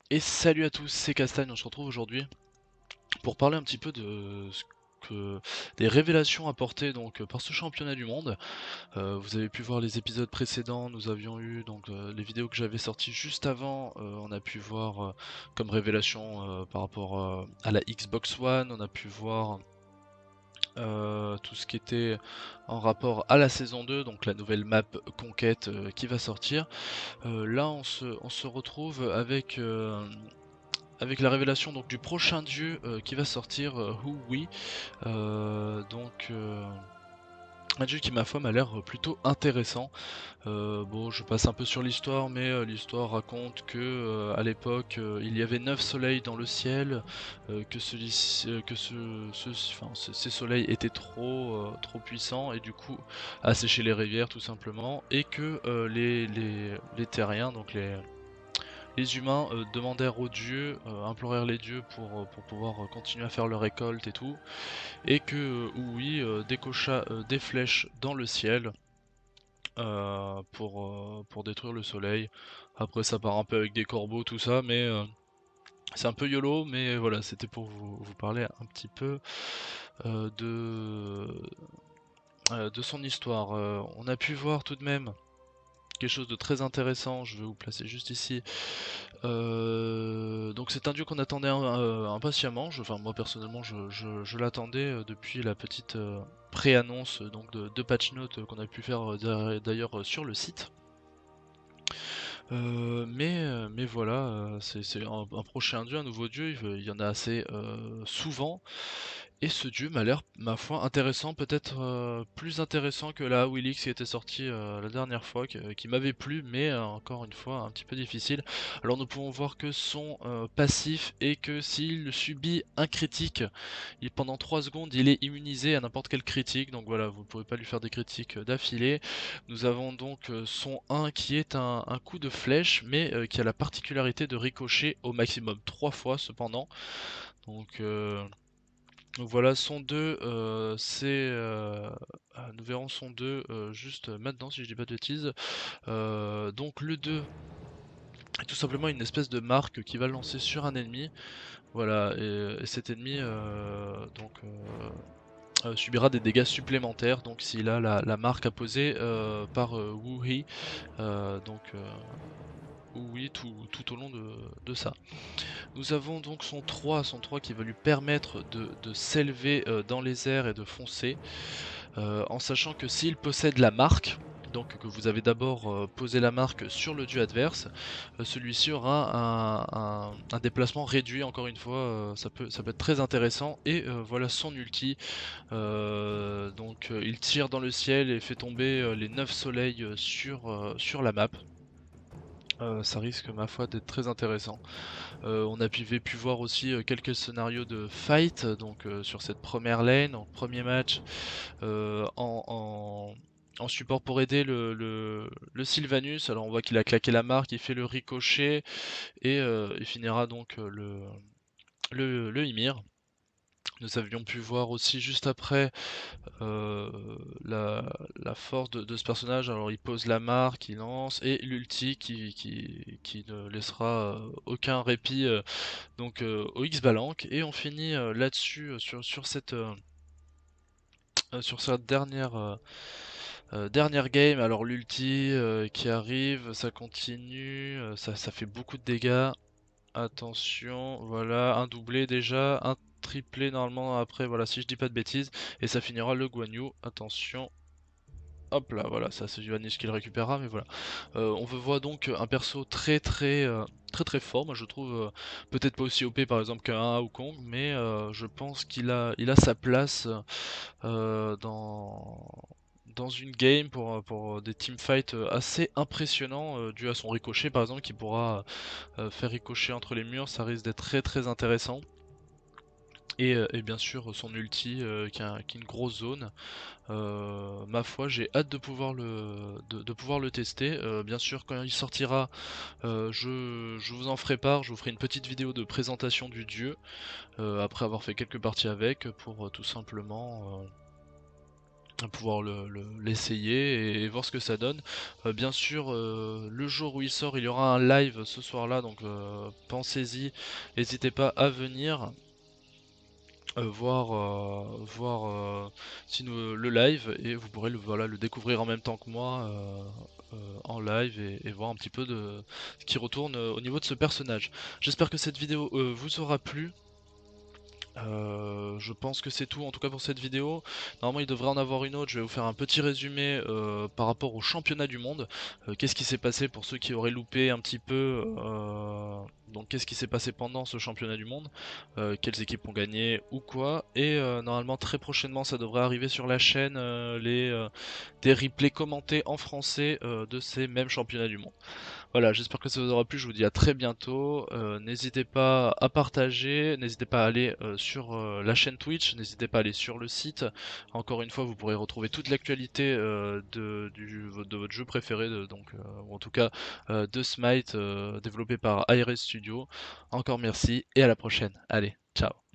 Et salut à tous, c'est Castagne, on se retrouve aujourd'hui pour parler un petit peu de des révélations apportées donc par ce championnat du monde. Vous avez pu voir les épisodes précédents, nous avions eu donc les vidéos que j'avais sorties juste avant, on a pu voir comme révélation par rapport à la Xbox One, on a pu voir tout ce qui était en rapport à la saison 2, donc la nouvelle map Conquête qui va sortir. Là on se retrouve avec la révélation donc du prochain dieu qui va sortir, Hui, donc un dieu qui ma foi m'a l'air plutôt intéressant. Bon, je passe un peu sur l'histoire, mais l'histoire raconte que à l'époque il y avait 9 soleils dans le ciel, que que ces soleils étaient trop puissants et du coup asséchaient les rivières tout simplement, et que les terriens, donc les humains demandèrent aux dieux, implorèrent les dieux pour pouvoir continuer à faire leur récolte et tout, et que Oui décocha des flèches dans le ciel pour détruire le soleil. Après ça part un peu avec des corbeaux, tout ça, mais c'est un peu YOLO, mais voilà, c'était pour vous parler un petit peu euh, de, de son histoire. On a pu voir tout de même quelque chose de très intéressant, je vais vous placer juste ici. Donc c'est un dieu qu'on attendait impatiemment. Enfin moi personnellement je l'attendais depuis la petite pré-annonce donc de patch note qu'on a pu faire d'ailleurs sur le site. Mais voilà, c'est un prochain dieu, un nouveau dieu, il y en a assez souvent. Et ce dieu m'a l'air, ma foi, intéressant, peut-être plus intéressant que la Willix qui était sortie la dernière fois, qui m'avait plu, mais encore une fois un petit peu difficile. Alors nous pouvons voir que son passif est que s'il subit un critique, pendant 3 secondes il est immunisé à n'importe quel critique, donc voilà, vous ne pouvez pas lui faire des critiques d'affilée. Nous avons donc son 1 qui est un coup de flèche, mais qui a la particularité de ricocher au maximum 3 fois cependant. Donc, donc voilà, son 2, nous verrons son 2 juste maintenant, si je dis pas de bêtises. Donc le 2 est tout simplement une espèce de marque qui va lancer sur un ennemi. Voilà, et cet ennemi subira des dégâts supplémentaires donc s'il a la marque apposée par Wu-Hei, oui, tout au long de ça. Nous avons donc son 3 qui va lui permettre de s'élever dans les airs et de foncer, en sachant que s'il possède la marque, donc que vous avez d'abord posé la marque sur le dieu adverse, celui-ci aura un déplacement réduit, encore une fois, ça peut être très intéressant, et voilà son ulti, il tire dans le ciel et fait tomber les 9 soleils sur la map. Ça risque ma foi d'être très intéressant. On avait pu voir aussi quelques scénarios de fight sur cette première lane, en premier match, en support pour aider le Sylvanus. Alors on voit qu'il a claqué la marque, il fait le ricochet et il finira donc le Ymir. Nous avions pu voir aussi juste après euh, la force de ce personnage. Alors il pose la marque, il lance, et l'ulti qui ne laissera aucun répit au X-Balank. Et on finit là-dessus sur cette dernière game. Alors l'ulti qui arrive, ça continue, ça fait beaucoup de dégâts. Attention, voilà, un doublé déjà, un triplé normalement après, voilà, si je dis pas de bêtises, et ça finira le Guan Yu. Attention, hop là, voilà, ça c'est Giovanni qui le récupérera, mais voilà. On voit donc un perso très fort, moi je trouve, peut-être pas aussi OP par exemple qu'un Wukong, mais je pense qu'il a sa place dans une game pour des teamfights assez impressionnants, dû à son ricochet par exemple, qui pourra faire ricocher entre les murs, ça risque d'être très intéressant. Et bien sûr son ulti qui est une grosse zone. Ma foi, j'ai hâte de pouvoir le tester. Bien sûr, quand il sortira, je vous en ferai part. Je vous ferai une petite vidéo de présentation du dieu après avoir fait quelques parties avec, pour tout simplement à pouvoir l'essayer et voir ce que ça donne. Bien sûr, le jour où il sort, il y aura un live ce soir-là, donc pensez-y, n'hésitez pas à venir, voir sinon, le live et vous pourrez le découvrir en même temps que moi, en live et voir un petit peu de ce qui retourne, au niveau de ce personnage. J'espère que cette vidéo, vous aura plu. Je pense que c'est tout en tout cas pour cette vidéo. Normalement il devrait en avoir une autre, je vais vous faire un petit résumé par rapport au championnat du monde. Qu'est-ce qui s'est passé pour ceux qui auraient loupé un petit peu, donc qu'est-ce qui s'est passé pendant ce championnat du monde, quelles équipes ont gagné ou quoi. Et normalement très prochainement ça devrait arriver sur la chaîne, des replays commentés en français de ces mêmes championnats du monde. Voilà, j'espère que ça vous aura plu, je vous dis à très bientôt. N'hésitez pas à partager, n'hésitez pas à aller sur la chaîne Twitch, n'hésitez pas à aller sur le site. Encore une fois, vous pourrez retrouver toute l'actualité de votre jeu préféré, ou en tout cas de Smite, développé par Ares Studio. Encore merci et à la prochaine. Allez, ciao.